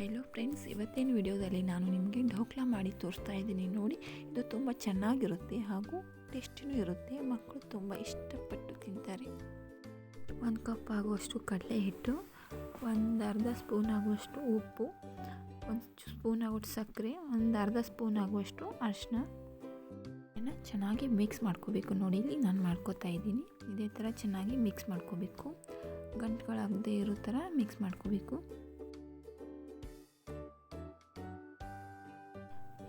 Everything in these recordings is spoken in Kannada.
ಹೆಲೋ ಫ್ರೆಂಡ್ಸ್, ಇವತ್ತಿನ ವಿಡಿಯೋದಲ್ಲಿ ನಾನು ನಿಮಗೆ ಢೋಕ್ಲಾ ಮಾಡಿ ತೋರಿಸ್ತಾ ಇದ್ದೀನಿ. ನೋಡಿ, ಇದು ತುಂಬ ಚೆನ್ನಾಗಿರುತ್ತೆ ಹಾಗೂ ಟೇಸ್ಟಿನೂ ಇರುತ್ತೆ. ಮಕ್ಕಳು ತುಂಬ ಇಷ್ಟಪಟ್ಟು ತಿಂತಾರೆ. 1 ಕಪ್ ಆಗುವಷ್ಟು ಕಡಲೆ ಹಿಟ್ಟು, ಒಂದು ಅರ್ಧ ಸ್ಪೂನ್ ಆಗುವಷ್ಟು ಉಪ್ಪು, 1 ಸ್ಪೂನ್ ಆಗುವಷ್ಟು ಸಕ್ಕರೆ, ಒಂದು ಅರ್ಧ ಸ್ಪೂನ್ ಆಗುವಷ್ಟು ಅರಿಶಿನ ಇದನ್ನು ಚೆನ್ನಾಗಿ ಮಿಕ್ಸ್ ಮಾಡ್ಕೋಬೇಕು. ನೋಡಿ, ಇಲ್ಲಿ ನಾನು ಮಾಡ್ಕೋತಾ ಇದ್ದೀನಿ. ಇದೇ ಥರ ಚೆನ್ನಾಗಿ ಮಿಕ್ಸ್ ಮಾಡ್ಕೋಬೇಕು. ಗಂಟುಗಳಾಗದೇ ಇರೋ ಥರ ಮಿಕ್ಸ್ ಮಾಡ್ಕೋಬೇಕು.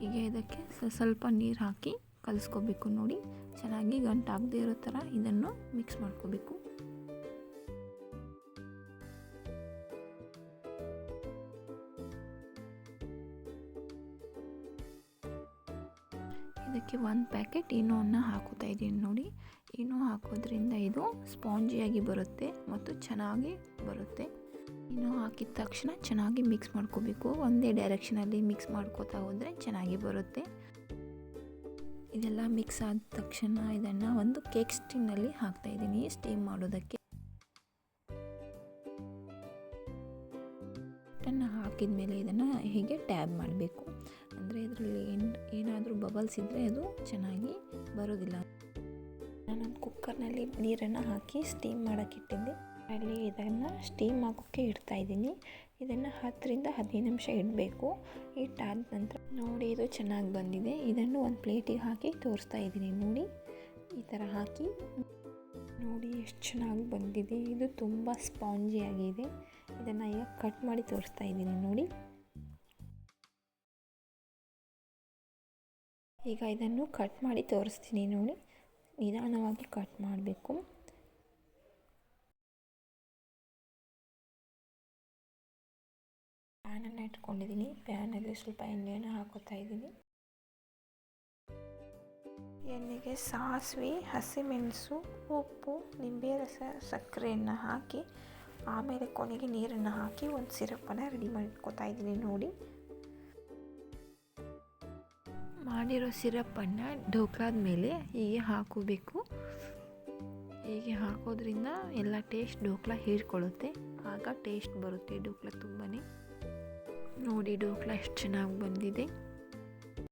ಈಗ ಇದಕ್ಕೆ ಸ್ವಲ್ಪ ನೀರು ಹಾಕಿ ಕಲಿಸ್ಕೋಬೇಕು. ನೋಡಿ, ಚೆನ್ನಾಗಿ ಗಂಟಾಗದೇ ಇರೋ ಥರ ಇದನ್ನು ಮಿಕ್ಸ್ ಮಾಡ್ಕೋಬೇಕು. ಇದಕ್ಕೆ 1 ಪ್ಯಾಕೆಟ್ ಈನೋವನ್ನು ಹಾಕೋತಾ ಇದ್ದೀನಿ. ನೋಡಿ, ಈನೋ ಹಾಕೋದ್ರಿಂದ ಇದು ಸ್ಪಾಂಜಿಯಾಗಿ ಬರುತ್ತೆ ಮತ್ತು ಚೆನ್ನಾಗಿ ಬರುತ್ತೆ. ಈನೋ ಹಾಕಿದ ತಕ್ಷಣ ಚೆನ್ನಾಗಿ ಮಿಕ್ಸ್ ಮಾಡ್ಕೋಬೇಕು. ಒಂದೇ ಡೈರೆಕ್ಷನಲ್ಲಿ ಮಿಕ್ಸ್ ಮಾಡ್ಕೋತಾ ಹೋದರೆ ಚೆನ್ನಾಗಿ ಬರುತ್ತೆ. ಇದೆಲ್ಲ ಮಿಕ್ಸ್ ಆದ ತಕ್ಷಣ ಇದನ್ನು ಒಂದು ಕೇಕ್ ಸ್ಟಿನ್ನಲ್ಲಿ ಹಾಕ್ತಾಯಿದ್ದೀನಿ ಸ್ಟೀಮ್ ಮಾಡೋದಕ್ಕೆ. ಹಿಟ್ಟನ್ನು ಹಾಕಿದ ಮೇಲೆ ಇದನ್ನು ಹೀಗೆ ಟ್ಯಾಬ್ ಮಾಡಬೇಕು. ಅಂದರೆ ಇದರಲ್ಲಿ ಏನಾದರೂ ಬಬಲ್ಸ್ ಇದ್ದರೆ ಅದು ಚೆನ್ನಾಗಿ ಬರೋದಿಲ್ಲ. ನಾನೊಂದು ಕುಕ್ಕರ್ನಲ್ಲಿ ನೀರನ್ನು ಹಾಕಿ ಸ್ಟೀಮ್ ಮಾಡೋಕ್ಕಿಟ್ಟಿದ್ದೆ. ಅಲ್ಲಿ ಇದನ್ನು ಸ್ಟೀಮ್ ಆಗೋಕ್ಕೆ ಇಡ್ತಾಯಿದ್ದೀನಿ. ಇದನ್ನು 10ರಿಂದ 15 ನಿಮಿಷ ಇಡಬೇಕು. ಇಟ್ಟಾದ ನಂತರ ನೋಡಿ, ಇದು ಚೆನ್ನಾಗಿ ಬಂದಿದೆ. ಇದನ್ನು ಒಂದು ಪ್ಲೇಟಿಗೆ ಹಾಕಿ ತೋರಿಸ್ತಾ ಇದ್ದೀನಿ. ನೋಡಿ, ಈ ಥರ ಹಾಕಿ ನೋಡಿ ಎಷ್ಟು ಚೆನ್ನಾಗಿ ಬಂದಿದೆ. ಇದು ತುಂಬ ಸ್ಪಾಂಜಿಯಾಗಿದೆ. ಇದನ್ನು ಈಗ ಕಟ್ ಮಾಡಿ ತೋರಿಸ್ತಾ ಇದ್ದೀನಿ. ನೋಡಿ, ಈಗ ಇದನ್ನು ಕಟ್ ಮಾಡಿ ತೋರಿಸ್ತೀನಿ. ನೋಡಿ, ನಿಧಾನವಾಗಿ ಕಟ್ ಮಾಡಬೇಕು. ಪ್ಯಾನನ್ನು ಇಟ್ಕೊಂಡಿದ್ದೀನಿ. ಪ್ಯಾನಲ್ಲಿ ಸ್ವಲ್ಪ ಎಣ್ಣೆಯನ್ನು ಹಾಕೋತಾ ಇದ್ದೀನಿ. ಎಣ್ಣೆಗೆ ಸಾಸಿವೆ, ಹಸಿಮೆಣಸು, ಉಪ್ಪು, ನಿಂಬೆ ರಸ, ಸಕ್ಕರೆಯನ್ನು ಹಾಕಿ ಆಮೇಲೆ ಕೊನೆಗೆ ನೀರನ್ನು ಹಾಕಿ ಒಂದು ಸಿರಪನ್ನು ರೆಡಿ ಮಾಡಿಟ್ಕೋತಾ ಇದ್ದೀನಿ. ನೋಡಿ, ಮಾಡಿರೋ ಸಿರಪನ್ನು ಢೋಕ್ಲಾದ ಮೇಲೆ ಹೀಗೆ ಹಾಕೋಬೇಕು. ಹೀಗೆ ಹಾಕೋದ್ರಿಂದ ಎಲ್ಲ ಟೇಸ್ಟ್ ಢೋಕ್ಲಾ ಹೀರ್ಕೊಳ್ಳುತ್ತೆ. ಆಗ ಟೇಸ್ಟ್ ಬರುತ್ತೆ ಢೋಕ್ಲಾ ತುಂಬಾ. ನೋಡಿ, ಢೋಕ್ಲಾ ಎಷ್ಟು ಚೆನ್ನಾಗಿ ಬಂದಿದೆ.